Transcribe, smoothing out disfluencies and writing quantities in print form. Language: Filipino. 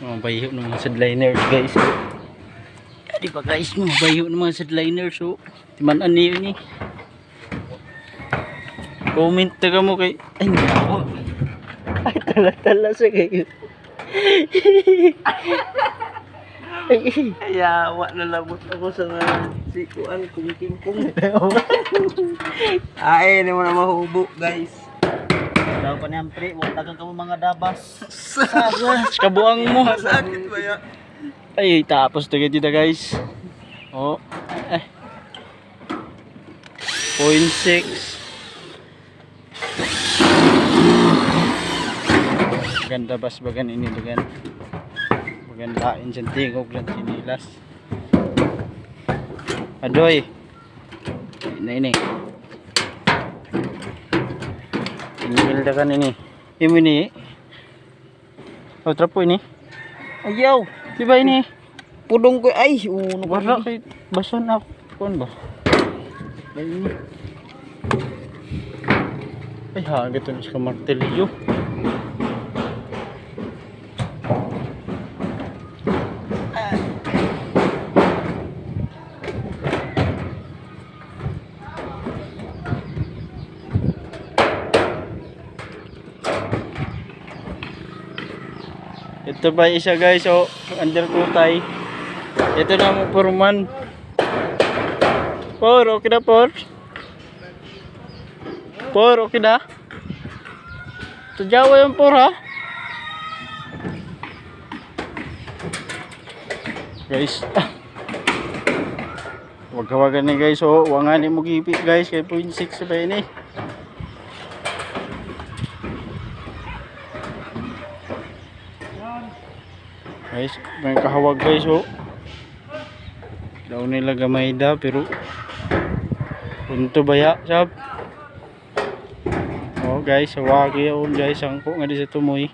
Mga bayo ng mga sadliners guys. Di ba guys, mga bayo ng mga sadliners. So, timan niyo ni. Comment taga mo kay. Ay, naku. Ay, tala-tala sa kayo. Ay, awa na labot ako sa sikuan kung kingkong. Ay, hindi mo na mahubo, guys. Daw pa niyang pre, wala kang kamo mga dabas. Kabuang mo. Sakit ba ya? Ay, tapos taga dito guys. Oh. 0.6. Ganda bas bagan ini bagan. Bagan lain dyan tingog lang sinilas. Adoy. Ini. Inilda kan ini. Ini. Oh, trapo ini. Ayaw. Di ba ini? Pudong ko. Ay, Wala kay bason ako. Kuan ba? Ay ini. Ay ha, gato na siya martilyo. Ito ba isa guys, so under kutay. Ito na mo purman. Okay na por. Okay na. Tujawa yung por ha. Guys. Wag-wagan ni guys, so wangan ni mo gipit guys kay 0.6 ba ini. Guys, may kahawag guys oh. Daw nila gamay da pero punto baya sab. Oh guys, hawagi yun guys ang ko nga di sa tumoy.